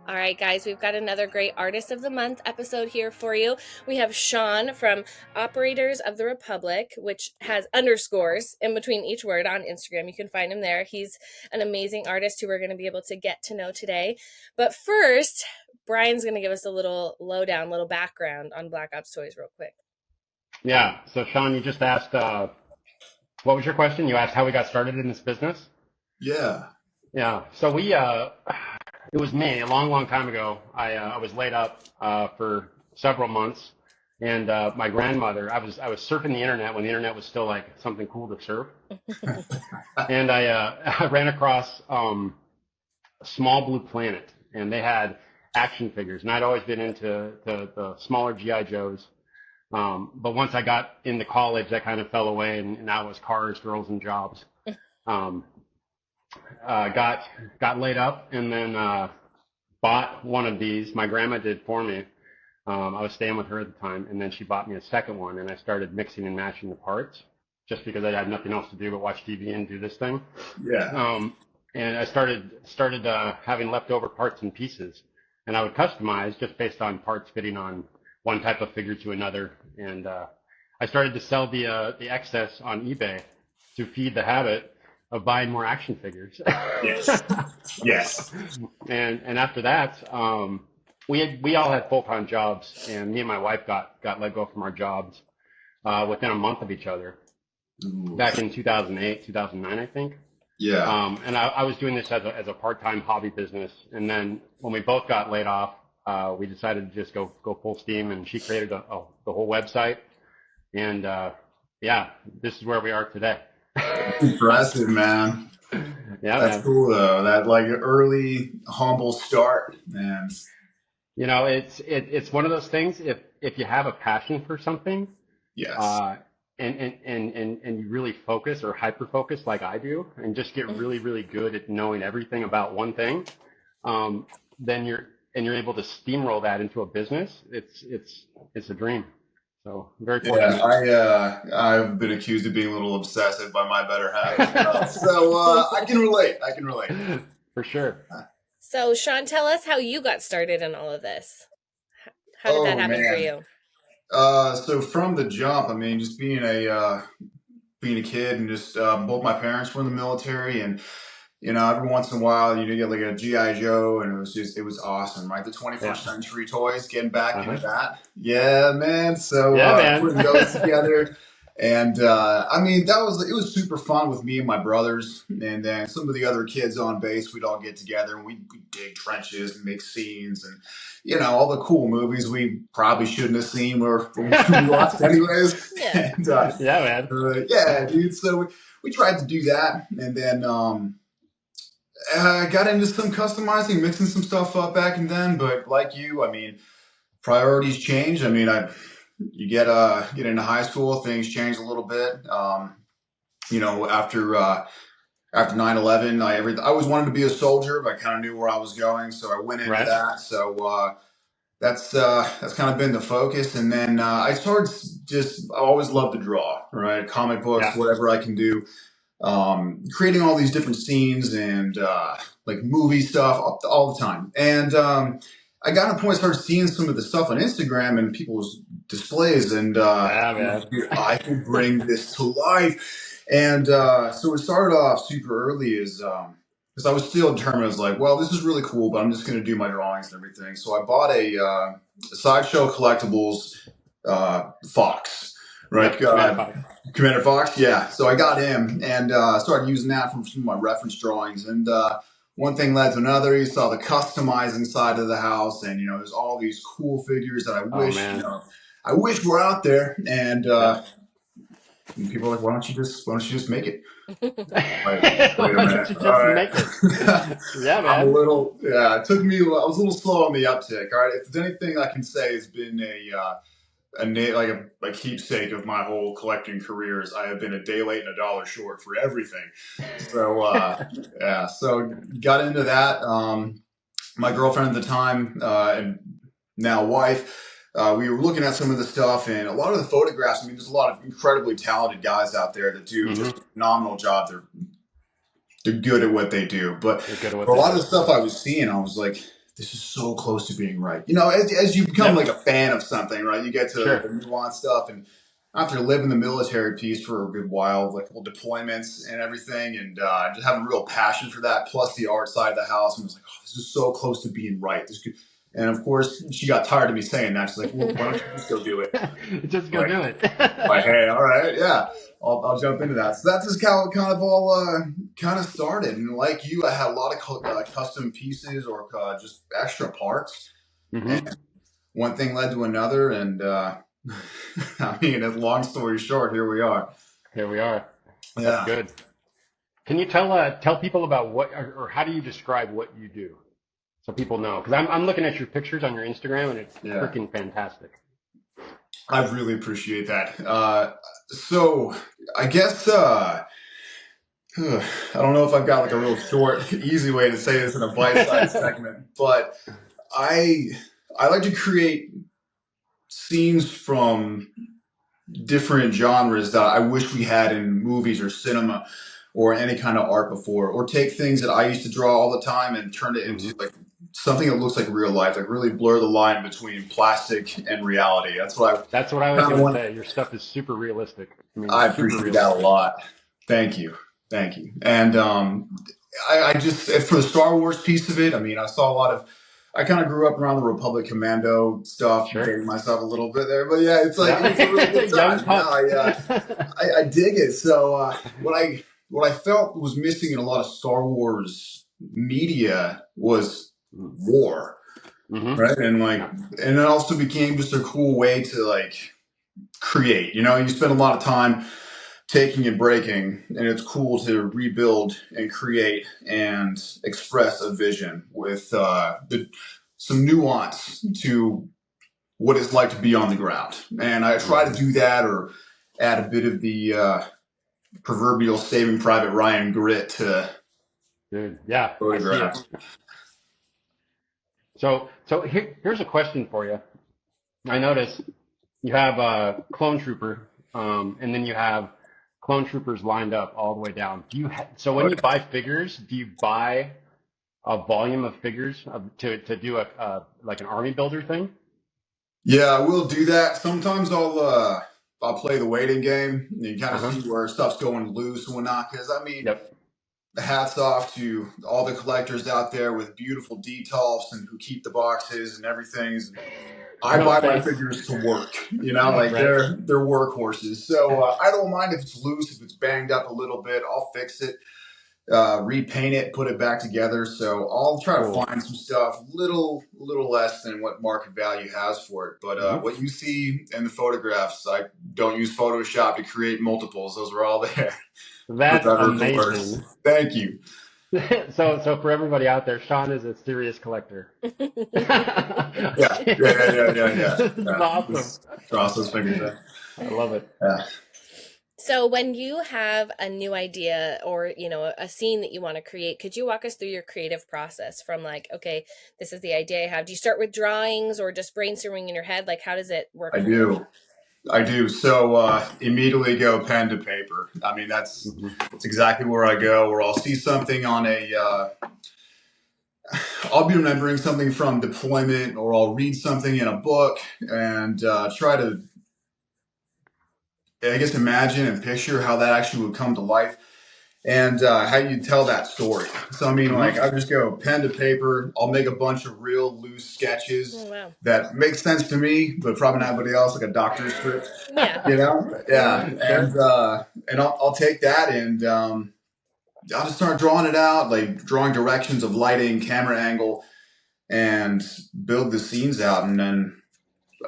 All right, guys, we've got another great Artist of the Month episode here for you. We have Sean from Operators of the Republic, which has underscores in between each word on Instagram. You can find him there. He's an amazing artist who we're going to be able to get to know today. But first, Brian's going to give us a little lowdown, little background on Black Ops Toys real quick. Yeah. So, Sean, you just asked, what was your question? You asked how we got started in this business? Yeah. Yeah. So it was me a long, long time ago. I was laid up for several months, and my grandmother. I was surfing the internet when the internet was still like something cool to surf, and I ran across Small Blue Planet, and they had action figures, and I'd always been into the smaller GI Joes. But once I got into college, that kind of fell away, and now it was cars, girls, and jobs. Got laid up, and then bought one of these. My grandma did for me. I was staying with her at the time, and then she bought me a second one, and I started mixing and matching the parts just because I had nothing else to do but watch TV and do this thing. Yeah. And I started having leftover parts and pieces, and I would customize just based on parts fitting on one type of figure to another. And I started to sell the excess on eBay to feed the habit of buying more action figures. Yes. Yes. And after that, we all had full-time jobs, and me and my wife got let go from our jobs within a month of each other. Ooh. Back in 2008, 2009, I think. Yeah. And I was doing this as a part-time hobby business. And then when we both got laid off, we decided to just go full steam, and she created the whole website. And yeah, this is where we are today. Impressive, man. Yeah, That's man. cool though. That like early humble start, man. You know, it's one of those things. If you have a passion for something, Yes. and you really focus or hyper focus like I do, and just get really, really good at knowing everything about one thing, then you're able to steamroll that into a business. It's a dream. So very fortunate. Yeah, I've been accused of being a little obsessive by my better half as well. So I can relate. I can relate. For sure. So, Sean, tell us how you got started in all of this. How did that happen for you? So from the jump, I mean, just being a kid, and just both my parents were in the military, and every once in a while, you get like a GI Joe, and it was awesome, right? The 21st century toys, getting back into that, yeah, man. So putting those together, and I mean, it was super fun with me and my brothers, and then some of the other kids on base. We'd all get together and we'd dig trenches and make scenes, and all the cool movies we probably shouldn't have seen or we watched anyways. Yeah. And, yeah, man. Yeah, dude. So we tried to do that, and then got into some customizing, mixing some stuff up back and then. But like you, I mean, priorities change. I mean, you get into high school, things change a little bit. After 9/11, I always wanted to be a soldier, but I kind of knew where I was going, so I went into that. So that's kind of been the focus. And then I started I always loved to draw, right? Comic books, whatever I can do. Creating all these different scenes and like movie stuff all the time. And I got to a point, I started seeing some of the stuff on Instagram and people's displays, and I can bring this to life. And so it started off super early because I was still determined. I was like, well, this is really cool, but I'm just going to do my drawings and everything. So I bought a Sideshow Collectibles Fox. Right, Commander Fox. Yeah, so I got him and started using that from some of my reference drawings. And one thing led to another. You saw the customizing side of the house, and there's all these cool figures that I wish were out there. And people are like, why don't you just make it? Wait a minute. All right. Make it. Yeah, man. It took me. I was a little slow on the uptick. All right, if there's anything I can say, it's been a keepsake of my whole collecting career is I have been a day late and a dollar short for everything. So so got into that. My girlfriend at the time and now wife, we were looking at some of the stuff, and a lot of the photographs. I mean, there's a lot of incredibly talented guys out there that do just a phenomenal job. They're good at what they do, but for a lot of the stuff I was seeing, I was like, this is so close to being right. You know, as you become like a fan of something, right? You get to the nuanced stuff. And after living the military piece for a good while, like deployments and everything, and just having a real passion for that, plus the art side of the house, and was like, oh, this is so close to being right. This could, and of course, she got tired of me saying that. She's like, well, why don't you just go do it? Just go do it. Like, hey, all right, yeah, I'll jump into that. So that's just how it kind of all kind of started. And like you, I had a lot of custom pieces or just extra parts. Mm-hmm. And one thing led to another, and I mean, long story short, here we are. Here we are. Yeah. That's good. Can you tell people about what, or how do you describe what you do, so people know? Because I'm looking at your pictures on your Instagram, and it's freaking fantastic. I really appreciate that. So I guess I don't know if I've got like a real short, easy way to say this in a bite-sized segment, but I like to create scenes from different genres that I wish we had in movies or cinema or any kind of art before, or take things that I used to draw all the time and turn it into like something that looks like real life, like really blur the line between plastic and reality. That's what I was going to say. Your stuff is super realistic. I appreciate that a lot. Thank you. And I just, for the Star Wars piece of it, I mean, I kind of grew up around the Republic Commando stuff, dating myself a little bit there, but yeah, it's like it's a really good time. I dig it. So what I felt was missing in a lot of Star Wars media was war, right? And and it also became just a cool way to like create. You know, you spend a lot of time taking and breaking, and it's cool to rebuild and create and express a vision with some nuance to what it's like to be on the ground. And I try to do that, or add a bit of the proverbial Saving Private Ryan grit to photograph. So here's a question for you. I noticed you have a Clone Trooper, and then you have Clone Troopers lined up all the way down. So when you buy figures, do you buy a volume of figures to do like an army builder thing? Yeah, I will do that. Sometimes I'll play the waiting game and kind of see where stuff's going loose and whatnot. Because I mean, hats off to all the collectors out there with beautiful details and who keep the boxes and everything. I buy my figures to work, you know, like they're workhorses. So I don't mind if it's loose, if it's banged up a little bit, I'll fix it, repaint it, put it back together. So I'll try to find some stuff little less than what market value has for it. But what you see in the photographs, I don't use Photoshop to create multiples. Those are all there. That's amazing. Thank you. So for everybody out there, Sean is a serious collector. Yeah. This is awesome. Cross those fingers. I love it. Yeah. So when you have a new idea or, you know, a scene that you want to create, could you walk us through your creative process from like, okay, this is the idea I have. Do you start with drawings or just brainstorming in your head? Like, how does it work? I do. So immediately go pen to paper. I mean, that's exactly where I go, where I'll see something on I'll be remembering something from deployment, or I'll read something in a book and try to, I guess, imagine and picture how that actually would come to life and how you tell that story. So, I mean, like, I just go pen to paper. I'll make a bunch of real loose sketches that make sense to me, but probably not everybody else, like a doctor's script. You know? Yeah. And I'll take that and I'll just start drawing it out, like drawing directions of lighting, camera angle, and build the scenes out. And then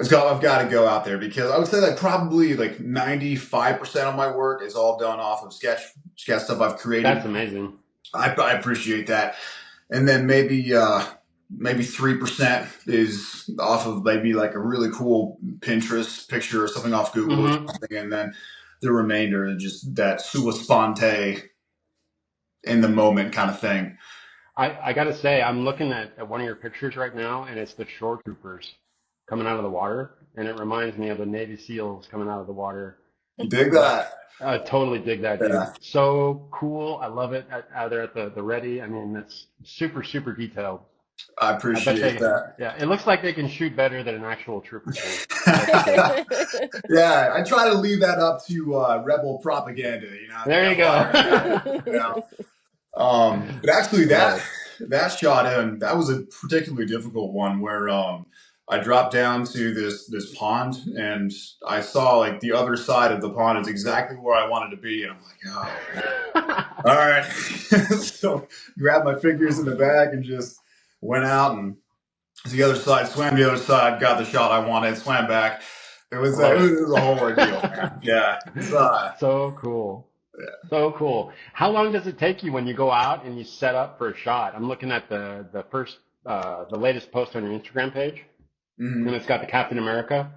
I've got to go out there, because I would say that probably like 95% of my work is all done off of sketch stuff I've created. That's amazing. I appreciate that. And then maybe 3% is off of maybe like a really cool Pinterest picture or something off Google or something. And then the remainder is just that sua sponte, in the moment kind of thing. I got to say, I'm looking at one of your pictures right now, and it's the shore troopers coming out of the water, and it reminds me of the Navy SEALs coming out of the water. Dig that. I totally dig that, dude. Yeah. So cool. I love it. Out there at the ready. I mean, it's super, super detailed. I I bet appreciate they, that. yeah, it looks like they can shoot better than an actual trooper can. That's for sure. Yeah, I try to leave that up to rebel propaganda. You know, they There got you a lot of that. go. You know, but actually, I love it. that shot that was a particularly difficult one where I dropped down to this pond and I saw like the other side of the pond is exactly where I wanted to be, and I'm like, oh, all right. So grabbed my fingers in the bag and just went out and to the other side, swam the other side, got the shot I wanted, swam back. I love It it. was a whole ordeal, man. Yeah. So cool. So cool. How long does it take you when you go out and you set up for a shot? I'm looking at the latest post on your Instagram page, and Mhm. it's got the Captain America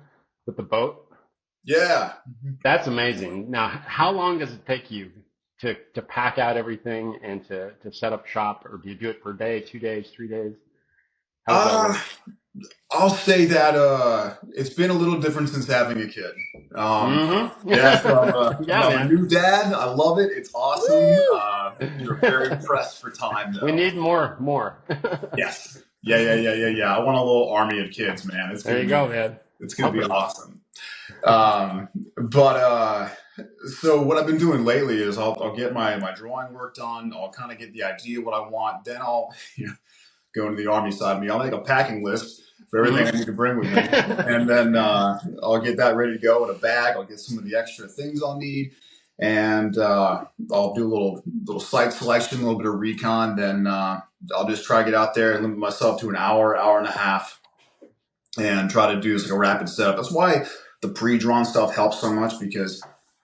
with the boat. Yeah. That's amazing. Now, how long does it take you to pack out everything and to set up shop, or do you do it per day, 2 days, 3 days? How does that Uh, work? I'll say that it's been a little different since having a kid. Mm-hmm. Yeah, so Yeah, I'm a man. new dad. I love it. It's awesome. Woo! You're very pressed for time, We though. need more. Yes. Yeah. I want a little army of kids, man. There you go, man. It's gonna be Puppers. awesome. But so what I've been doing lately is I'll get my drawing work done. I'll kind of get the idea what I want. Then I'll go into the army side of me. I'll make a packing list for everything I need to bring with me, and then I'll get that ready to go in a bag. I'll get some of the extra things I'll need, and I'll do a little site selection, a little bit of recon. Then I'll just try to get out there and limit myself to an hour and a half, and try to do like a rapid setup. That's why the pre-drawn stuff helps so much, because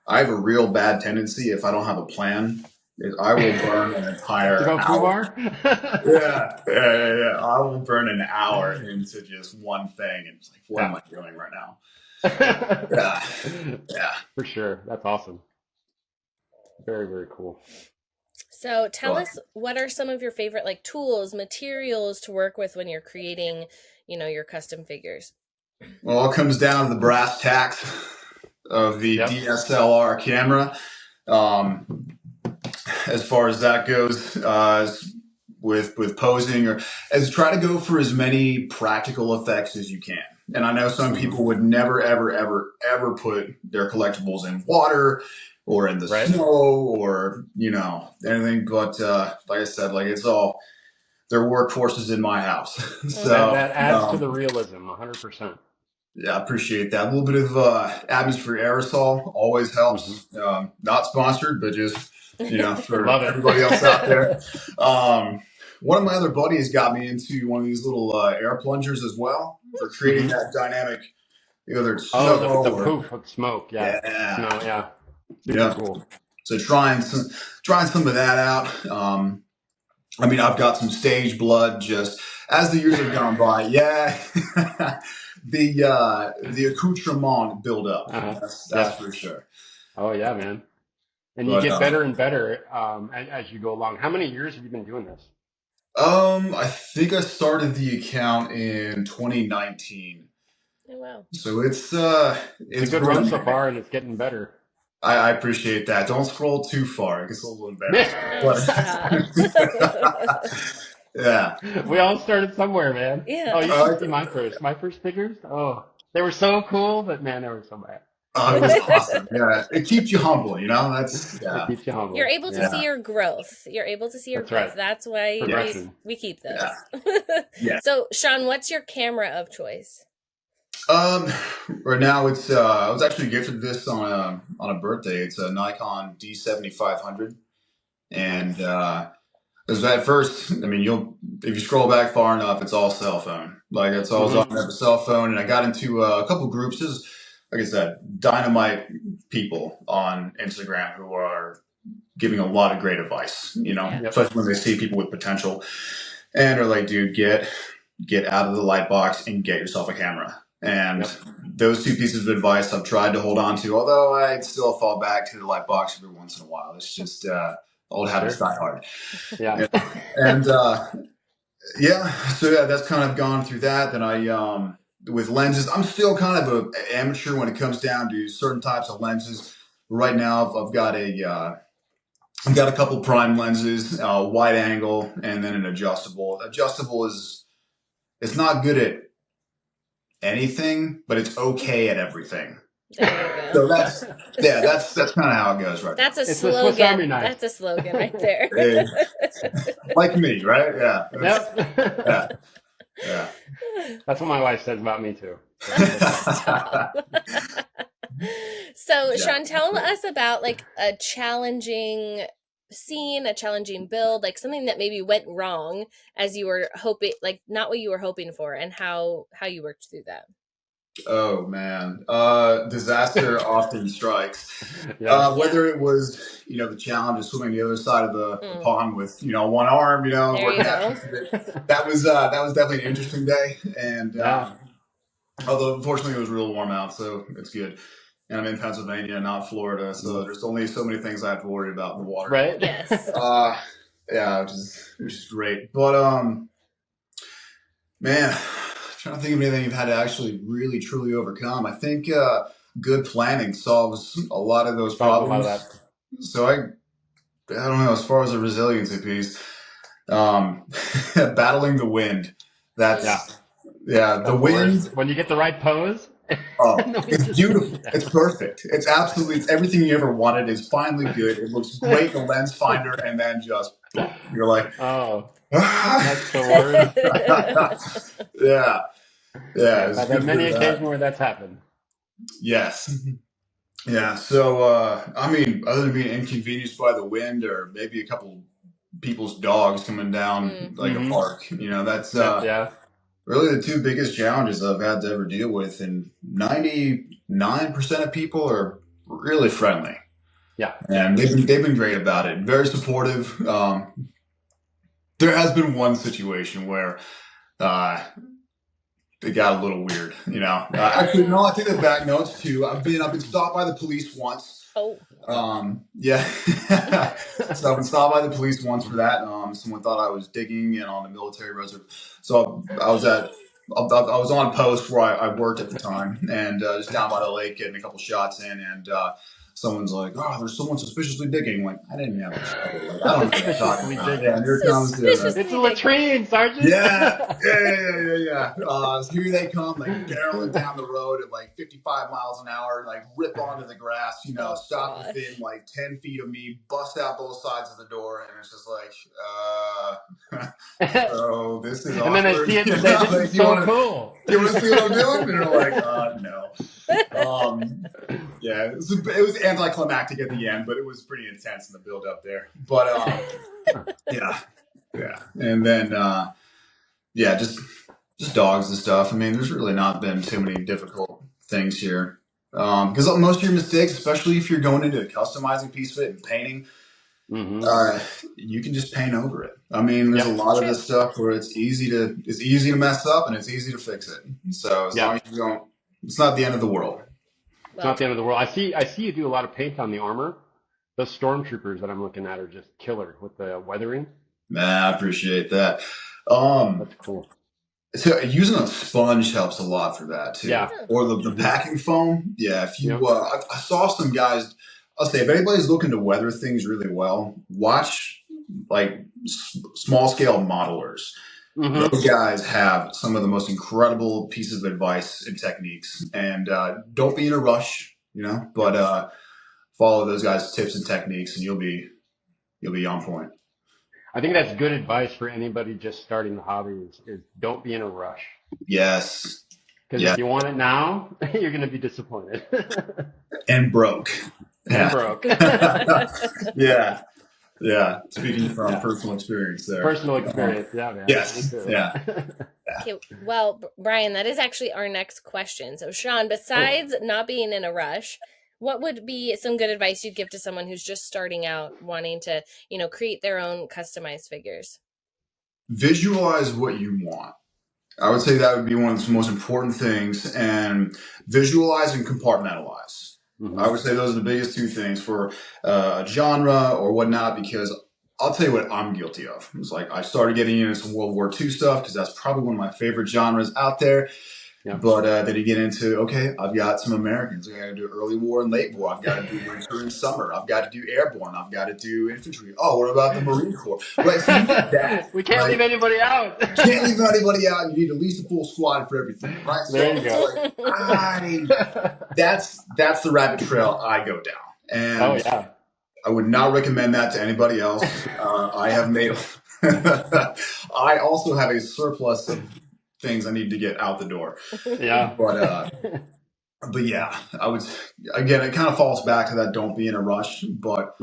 I have a real bad tendency, if I don't have a plan, is I will burn an To entire go hour. foobar? Yeah. I will burn an hour into just one thing, and it's like, what am I doing right now? Yeah. For sure. That's awesome. Very, very cool. So tell But, us, what are some of your favorite like tools, materials to work with when you're creating, your custom figures? well, it comes down to the brass tacks of the Yep. DSLR camera. As far as that goes, with posing, or as try to go for as many practical effects as you can. And I know some people would never, ever, ever, ever put their collectibles in water or in the snow or anything. But like I said, like it's all their workforces in my house. So That adds to the realism, 100%. yeah, I appreciate that. A little bit of atmosphere aerosol always helps. Not sponsored, but just for Love it. everybody else out there. One of my other buddies got me into one of these little air plungers as well for creating that dynamic, either snow the or poof of smoke. Yeah. Snow. Yeah. Super cool. So trying some of that out. I mean, I've got some stage blood just as the years have gone by. Yeah, the accoutrement build up. That's for sure. Oh yeah, man. And you But get better and better as you go along. How many years have you been doing this? I think I started the account in 2019. Oh wow! So it's a good run so far, and it's getting better. I appreciate that. Don't scroll too far; it gets a little embarrassing. Yeah. We all started somewhere, man. Yeah. Oh, you should see my first. My first figures. Oh, they were so cool, but man, they were so bad. Oh, it was awesome. Yeah, it keeps you humble. That's It keeps you humble. You're able to see your growth. You're able to see your That's growth. right. That's why we keep those. Yeah. So, Sean, what's your camera of choice? Right now it's I was actually gifted this on a birthday. It's a Nikon D7500, and because at first, I mean, if you scroll back far enough, it's all cell phone. Like it's all on a cell phone, and I got into a couple groups. This is, like I said, dynamite people on Instagram who are giving a lot of great advice. Especially when they see people with potential, and are like, dude, get out of the light box and get yourself a camera. And those two pieces of advice I've tried to hold on to, although I'd still fall back to the light box every once in a while. It's just old habits die hard. Yeah. And so that's kind of gone through that. Then I with lenses, I'm still kind of an amateur when it comes down to certain types of lenses. Right now, I've got a couple prime lenses, wide angle, and then an adjustable. Adjustable is it's not good at anything, but it's okay at everything. There you So go. that's kind of how it goes right That's now. a It's the Swiss Army slogan. knife. That's a slogan right there. Hey, like me, right? Yeah. Yep. Yeah. That's what my wife says about me too. Stop. So, Sean, tell us about like a challenging scene, a challenging build, like something that maybe went wrong as you were hoping, like not what you were hoping for, and how you worked through that. Oh man, disaster often strikes. Yeah. Whether it was, the challenge of swimming the other side of the Mm. pond with, one arm, There working you that go. piece of it. That was definitely an interesting day. And Yeah. although unfortunately it was real warm out, so it's good. And I'm in Pennsylvania, not Florida, so there's only so many things I have to worry about in the water. Right. Yes. Yeah, which is great. But man, trying to think of anything you've had to actually really truly overcome. I think good planning solves a lot of those problems. So I don't know, as far as the resiliency piece, battling the wind. That's the wind. When you get the right pose. Oh, it's beautiful. It's perfect. It's everything you ever wanted. It's finally good. It looks great in the lens finder, and then just boom, you're like, oh, that's the word. Yeah. I've had that many occasions where that's happened. Yes. Yeah. So, other than being inconvenienced by the wind or maybe a couple people's dogs coming down like a park, that's really the two biggest challenges I've had to ever deal with. And 99% of people are really friendly. Yeah. And they've been great about it. Very supportive. There has been one situation where, it got a little weird, Actually, no, I take that back. No, it's two. I've been stopped by the police once. Oh. Yeah. So I've been stopped by the police once for that. Someone thought I was digging in on the military reserve. So I was on post where I worked at the time, and just down by the lake getting a couple shots in, and someone's like, "Oh, there's someone suspiciously digging." I'm like, I didn't have a shovel. Like, I don't know what you're talking about. Yeah, and here comes it's a latrine, Sergeant. Yeah. So here they come, like barreling down the road at like 55 miles an hour, like rip onto the grass, stop within like 10 feet of me, bust out both sides of the door, and it's just like, so this is awkward. And then they see it and say, "This is so cool. You want to see what I'm doing?" And they're like, no. Yeah, it was anticlimactic at the end, but it was pretty intense in the build up there. But yeah. And then just dogs and stuff. I mean, there's really not been too many difficult things here. Because most of your mistakes, especially if you're going into a customizing piece of it and painting, you can just paint over it. I mean, there's a lot of this stuff where it's easy to mess up and it's easy to fix it. So as long as you don't, it's not the end of the world. It's not the end of the world. I see you do a lot of paint on the armor. Those stormtroopers that I'm looking at are just killer with the weathering. I appreciate that. That's cool. So using a sponge helps a lot for that too. Yeah. Or the packing foam. Yeah. If you, I saw some guys. I'll say if anybody's looking to weather things really well, watch like small scale modelers. Those guys have some of the most incredible pieces of advice and techniques. And don't be in a rush, but follow those guys' tips and techniques, and you'll be on point. I think that's good advice for anybody just starting the hobby is don't be in a rush. Yes. Because if you want it now, you're going to be disappointed. And broke. And broke. Yeah. Yeah. Speaking from personal experience there. Personal experience. Yeah, man. Yes. Yeah. Okay. Well, Brian, that is actually our next question. So, Sean, besides not being in a rush, what would be some good advice you'd give to someone who's just starting out wanting to, create their own customized figures? Visualize what you want. I would say that would be one of the most important things, and visualize and compartmentalize. I would say those are the biggest two things for a genre or whatnot, because I'll tell you what I'm guilty of. It's like I started getting into some World War II stuff because that's probably one of my favorite genres out there. Yep. But then you get into, okay, I've got some Americans. I got to do early war and late war. I've got to do winter and summer. I've got to do airborne. I've got to do infantry. Oh, what about the Marine Corps? Right, so you get that. We can't right? leave anybody out. Can't leave anybody out. You need at least a full squad for everything, right? There you So go. that's the rabbit trail I go down, Oh and yeah. I would not recommend that to anybody else. I have made. I also have a surplus of things I need to get out the door. Yeah. But yeah, I would, again, it kind of falls back to that don't be in a rush, but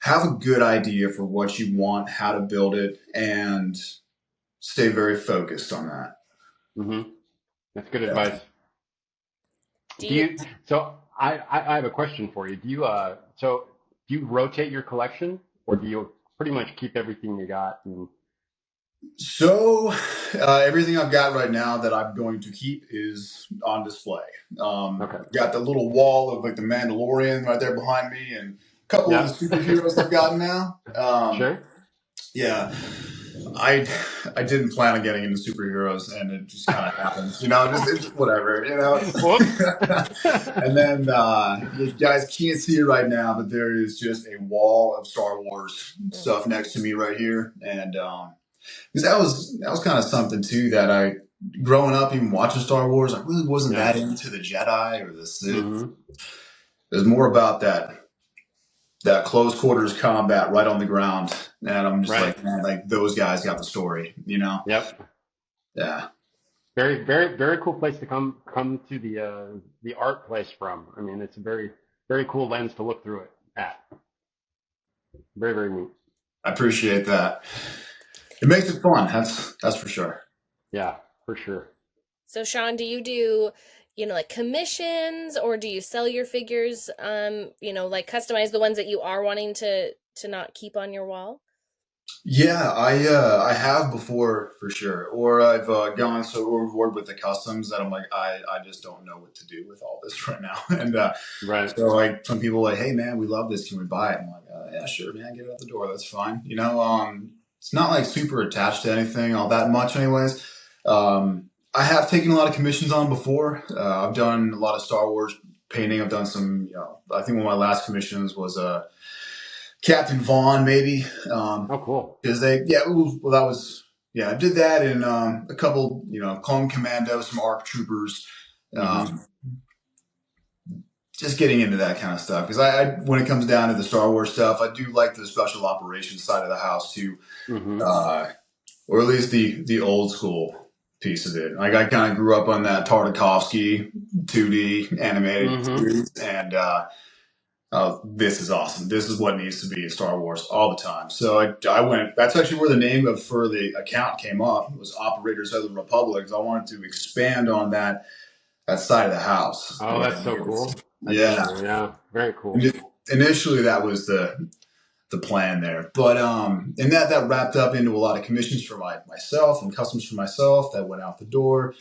have a good idea for what you want, how to build it, and stay very focused on that. That's good advice. So I have a question for you. Do you rotate your collection, or do you pretty much keep everything you got? So everything I've got right now that I'm going to keep is on display. Got the little wall of like the Mandalorian right there behind me, and a couple of the superheroes I've got now. Sure. Yeah, I didn't plan on getting into superheroes, and it just kind of happens. It's whatever. And then you guys can't see it right now, but there is just a wall of Star Wars stuff next to me right here, and because that was kind of something too that I, growing up, even watching Star Wars, I really wasn't that into the Jedi or the Sith. There's more about that close quarters combat right on the ground, and I'm just like, man, like those guys got the story, Yep. Yeah. Very, very, very cool place to come to the art place from. I mean, it's a very, very cool lens to look through it at. Very, very neat. I appreciate that. It makes it fun. That's for sure. Yeah, for sure. So Sean, do you do, like commissions, or do you sell your figures, like customize the ones that you are wanting to not keep on your wall? Yeah, I have before for sure. Or I've gone so overboard with the customs that I'm like, I just don't know what to do with all this right now. And so like some people are like, hey man, we love this. Can we buy it? I'm like, yeah, sure, man, get it out the door. That's fine. It's not like super attached to anything all that much anyways. I have taken a lot of commissions on before. I've done a lot of Star Wars painting. I've done some, I think one of my last commissions was Captain Vaughn, maybe. Oh, cool. Because I did that in a couple, Clone Commandos, some ARC troopers, just getting into that kind of stuff. Because I, when it comes down to the Star Wars stuff, I do like the special operations side of the house too, or at least the old school piece of it. Like I kind of grew up on that Tartakovsky 2D animated series, and this is awesome. This is what needs to be in Star Wars all the time. So I went, that's actually where the name for the account came up. It was Operators of the Republic. I wanted to expand on that side of the house. Oh, that's so cool. Yeah. Yeah. Very cool. Initially that was the plan there. But and that wrapped up into a lot of commissions for myself and customs for myself that went out the door.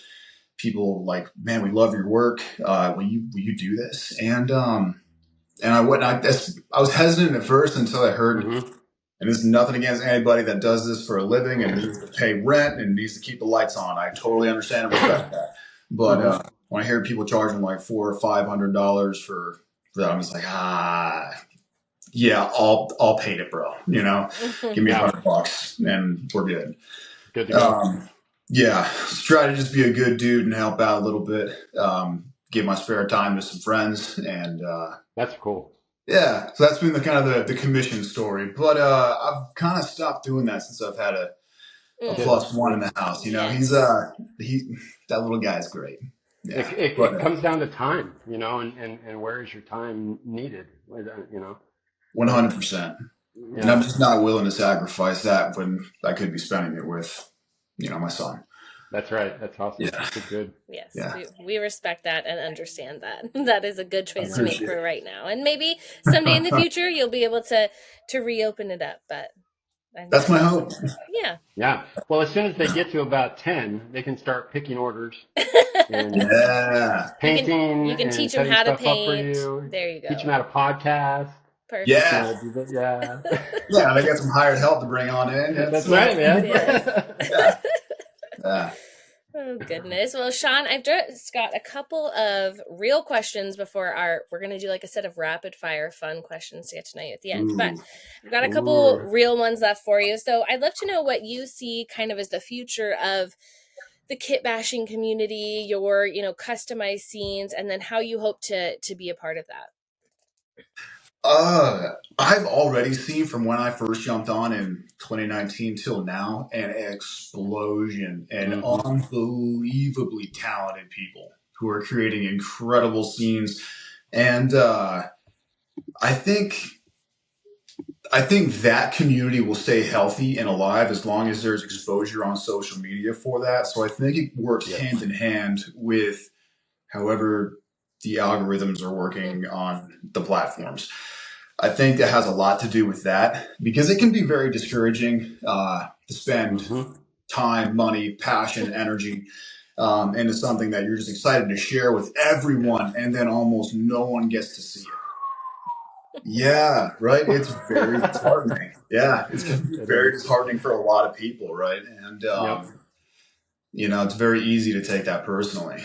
People like, man, we love your work. Will you do this? And I went. I was hesitant at first until I heard, and this is nothing against anybody that does this for a living and needs to pay rent and needs to keep the lights on. I totally understand and respect that. But when I hear people charging like $400 or $500 for that, I'm just like, yeah, I'll paint it, bro. Give me $100 and we're good. Good to go. Yeah, try to just be a good dude and help out a little bit. Give my spare time to some friends, and that's cool. Yeah, so that's been the kind of the commission story. But I've kind of stopped doing that since I've had a +1 in the house. He's that little guy's great. Yeah. It comes down to time, and where is your time needed? 100%. Yeah. And I'm just not willing to sacrifice that when I could be spending it with, my son. That's right. That's awesome. Yeah. That's good. Yes. Yeah. We respect that and understand that. That is a good choice to make for right now. And maybe someday in the future you'll be able to reopen it up. But that's my hope. Yeah. Yeah. Well, as soon as they get to about 10, they can start picking orders. And painting. You can teach them how to paint. There you go. Teach them how to podcast. Perfect. Yeah. Yeah. They got some hired help to bring on in. That's right, man. Yeah. Oh, goodness. Well, Sean, I've just got a couple of real questions before we're going to do like a set of rapid fire fun questions to get to know you at the end. But I've got a couple real ones left for you. So I'd love to know what you see kind of as the future of the kit bashing community, your, customized scenes, and then how you hope to be a part of that. I've already seen from when I first jumped on in 2019 till now an explosion and unbelievably talented people who are creating incredible scenes. And I think that community will stay healthy and alive as long as there's exposure on social media for that. So I think it works hand in hand with however the algorithms are working on the platforms. I think that has a lot to do with that because it can be very discouraging to spend time, money, passion, energy into something that you're just excited to share with everyone, and then almost no one gets to see it. Yeah, right. It's very disheartening. Yeah, it's going to be very disheartening for a lot of people, right? And it's very easy to take that personally.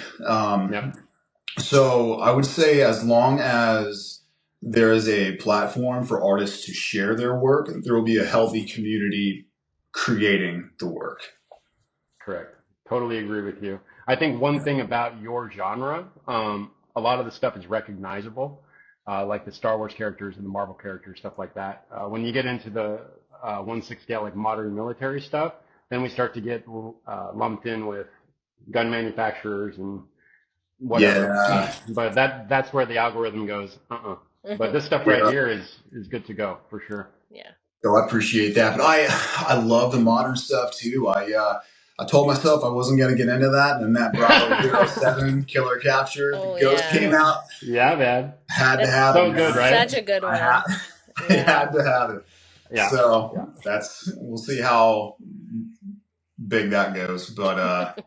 So I would say as long as there is a platform for artists to share their work, there will be a healthy community creating the work. Correct. Totally agree with you. I think one thing about your genre, a lot of the stuff is recognizable, like the Star Wars characters and the Marvel characters, stuff like that. When you get into the 1/6 scale, like modern military stuff, then we start to get lumped in with gun manufacturers and whatever. Yeah. But that's where the algorithm goes, But this stuff right here is good to go for sure. Yeah. So I appreciate that. But I love the modern stuff too. I told myself I wasn't going to get into that, and that Bravo 07 Killer Capture, the Ghost came out. Yeah, man. Had to have it. So good, right? Such a good one. I had to have it. Yeah. So we'll see how big that goes. But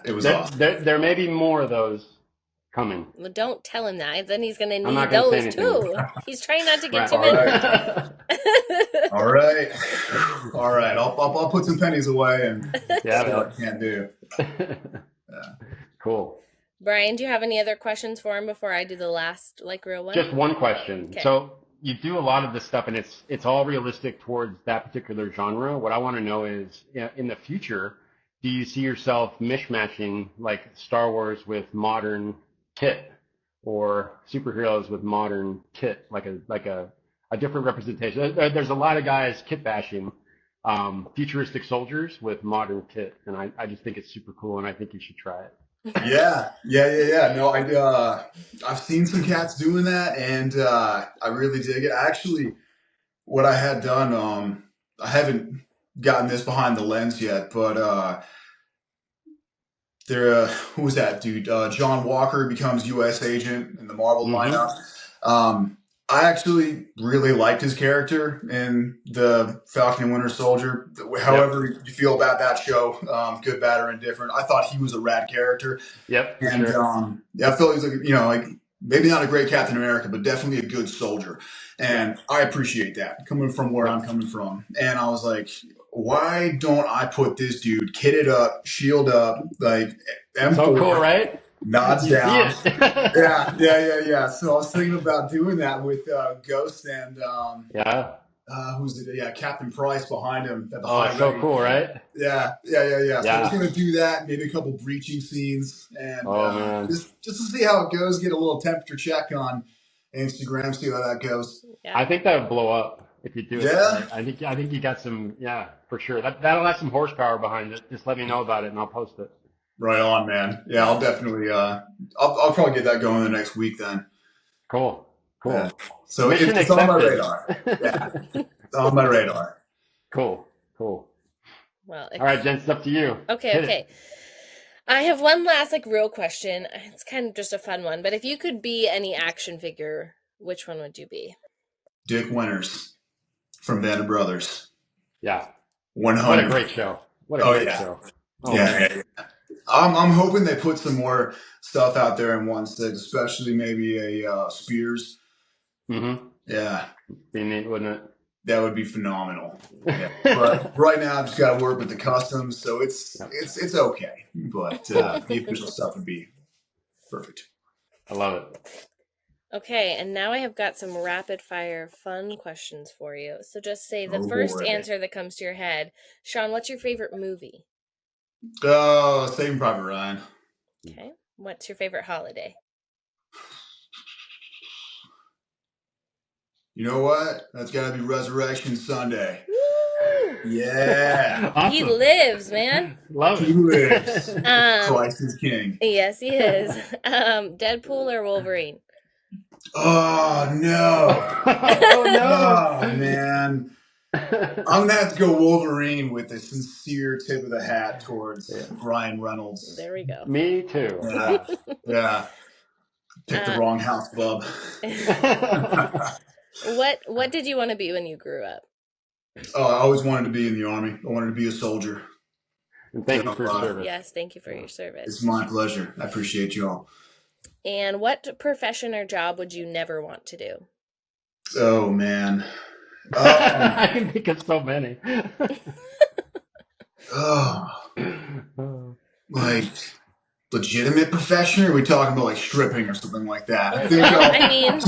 it was awesome. There may be more of those coming. Well, don't tell him that. Then he's going to need those too. He's trying not to get too many. All right. I'll put some pennies away and see what I can do. Cool. Brian, do you have any other questions for him before I do the last real one? Just one question. Okay. So you do a lot of this stuff, and it's all realistic towards that particular genre. What I want to know is, in the future, do you see yourself mishmashing like Star Wars with modern kit, or superheroes with modern kit, like a different representation? There's a lot of guys kit bashing futuristic soldiers with modern kit, and I just think it's super cool, and I think you should try it. Yeah. No, I've seen some cats doing that, and I really dig it. Actually, what I had done, I haven't gotten this behind the lens yet, but who was that dude? John Walker becomes U.S. agent in the Marvel lineup. I actually really liked his character in the Falcon and Winter Soldier. However you feel about that show, good, bad, or indifferent, I thought he was a rad character. Yep. And I felt he was like maybe not a great Captain America, but definitely a good soldier. And I appreciate that coming from where I'm coming from. And I was like, why don't I put this dude kitted up, shield up, like M4? So cool, right? Nods down. Yeah. So I was thinking about doing that with Ghost and who's it? Yeah, Captain Price behind him. At the so cool, right? Yeah. So I was gonna do that, maybe a couple breaching scenes, and just to see how it goes. Get a little temperature check on Instagram, see how that goes. Yeah. I think that would blow up if you do it. Yeah. I think you got some. Yeah, for sure. That'll have some horsepower behind it. Just let me know about it, and I'll post it. Right on, man. Yeah, I'll definitely. I'll probably get that going the next week then. Cool. Yeah. So it's on my radar. Yeah, it's on my radar. Cool. Well, all right, Jen, it's up to you. Okay. I have one last real question. It's kind of just a fun one, but if you could be any action figure, which one would you be? Dick Winters from Band of Brothers. Yeah. 100. What a great show. What a great show. Oh, yeah. I'm hoping they put some more stuff out there in 1/6, especially maybe a Spears. Mm-hmm. Yeah. Be neat, wouldn't it? That would be phenomenal. Yeah. But right now, I've just got to work with the customs, so it's okay. But the official stuff would be perfect. I love it. Okay, and now I have got some rapid fire fun questions for you. So just say the first answer that comes to your head. Sean, what's your favorite movie? Oh, Saving Private Ryan. Okay. What's your favorite holiday? You know what? That's got to be Resurrection Sunday. Woo! Yeah. Awesome. He lives, man. Love it. He lives. Christ is king. Yes, he is. Deadpool or Wolverine? Oh, no. Oh, no. Oh, man. I'm going to have to go Wolverine with a sincere tip of the hat towards Ryan Reynolds. There we go. Me too. Yeah. Picked the wrong house, bub. What did you want to be when you grew up? Oh, I always wanted to be in the Army. I wanted to be a soldier. And thank you for your service. Yes, thank you for your service. It's my pleasure. I appreciate you all. And what profession or job would you never want to do? Oh, man. I can think of so many. Like legitimate profession, or are we talking about like stripping or something like that? I mean,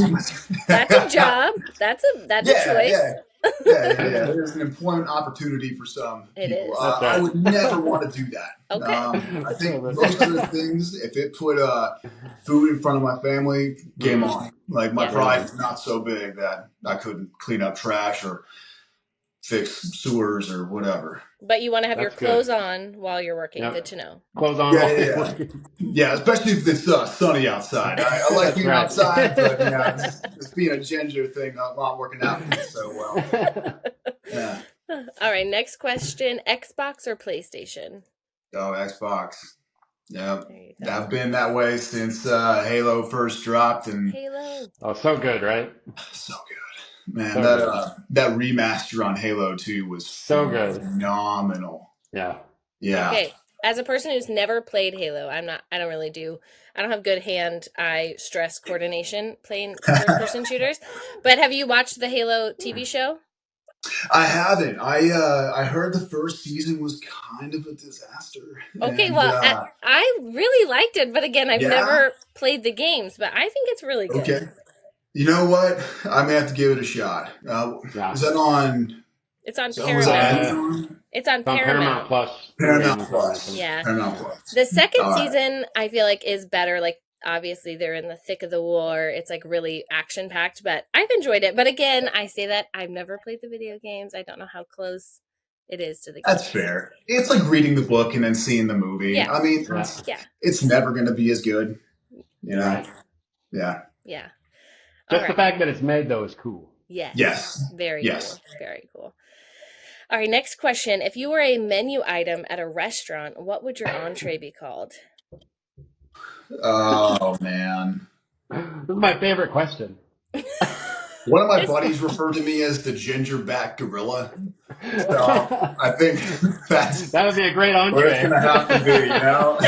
that's a job. That's a choice. Yeah. There's an employment opportunity for some people. I would never want to do that. Okay. I think most of the things, if it put food in front of my family, game on. Like my pride is not so big that I couldn't clean up trash or fix sewers or whatever. But you want to have your clothes on while you're working. Good to know. Clothes on. Yeah, especially if it's sunny outside. I like being outside, but just being a ginger thing, not working out so well. Yeah. All right, next question. Xbox or PlayStation? Oh, Xbox. Yeah, I've been that way since Halo first dropped. Halo. Oh, so good, right? So good. Man, that remaster on Halo 2 was so good, phenomenal. Yeah. Okay, as a person who's never played Halo, I don't have good hand-eye stress coordination playing first-person shooters. But have you watched the Halo TV show? I haven't. I heard the first season was kind of a disaster. Okay, well, I really liked it, but again, I've never played the games, but I think it's really good. Okay. You know what? I may have to give it a shot. Is that on? It's on Paramount. It's on Paramount Plus. Paramount Plus. Yeah. Paramount Plus. The second season, I feel like, is better. Like, obviously, they're in the thick of the war. It's like really action packed, but I've enjoyed it. But again, I say that I've never played the video games. I don't know how close it is to the games. That's fair. It's like reading the book and then seeing the movie. Yeah. I mean, it's never going to be as good. You know? Right. Yeah. Yeah. Just the fact that it's made, though, is cool. Yes. Very cool. Very cool. All right, next question. If you were a menu item at a restaurant, what would your entree be called? Oh, man. This is my favorite question. One of my buddies referred to me as the gingerback gorilla. So I think that would be a great entree. What it's going to have to be, you know?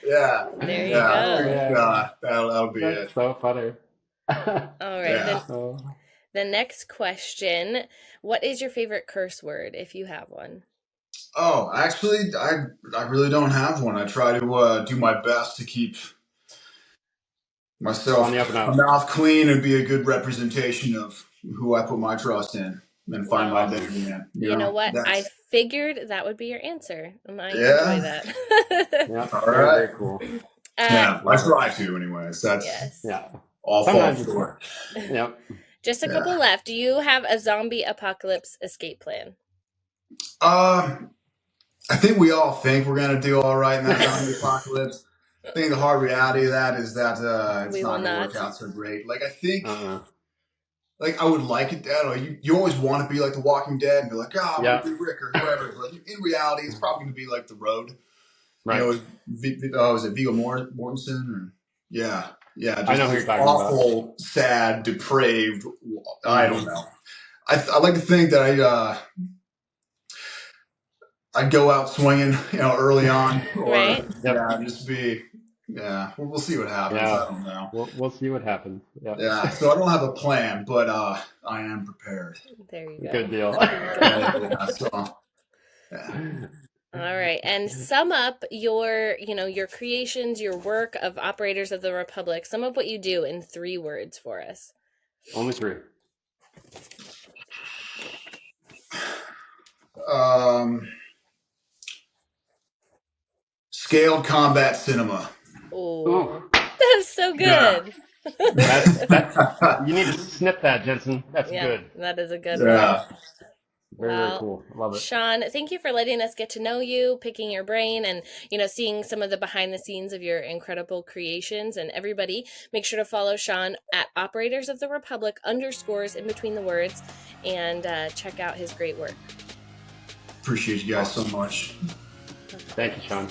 Yeah. There you go. That'll be it. So funny. All right. The next question. What is your favorite curse word, if you have one? Oh, actually, I really don't have one. I try to do my best to keep myself mouth clean and be a good representation of who I put my trust in and find my identity in. You know what? I figured that would be your answer, and I enjoy that. All right. Very cool. I try to, anyways. That's all fall short. Yep. Just a couple left. Do you have a zombie apocalypse escape plan? I think we all think we're going to do all right in that zombie apocalypse. I think the hard reality of that is that it's not going to work out so great. Like, I think, like, I would like it. I don't know, you always want to be like The Walking Dead and be like, I'm going to be Rick or whoever. But in reality, it's probably going to be like The Road. Right. You know, was it Viggo Mortensen? Or, yeah. Just I know who you're talking awful, about. sad, depraved. I don't know. I like to think that I'd go out swinging, early on, or just be Yeah, we'll see what happens. Yeah. I don't know. We'll see what happens. Yeah. Yeah, so I don't have a plan, but I am prepared. There you go. Good deal. There you go. Yeah, so yeah. All right, and sum up your creations, your work of Operators of the Republic. Sum up what you do in 3 words for us. Only 3. Scaled combat cinema. Oh, that's so good. Yeah. You need to snip that, Jensen. That's good. That is a good Yeah. one. Very cool. I love it. Sean, thank you for letting us get to know you, picking your brain, and seeing some of the behind the scenes of your incredible creations. And everybody, make sure to follow Sean at Operators of the Republic _ in between the words, and check out his great work. Appreciate you guys so much. Thank you, Sean.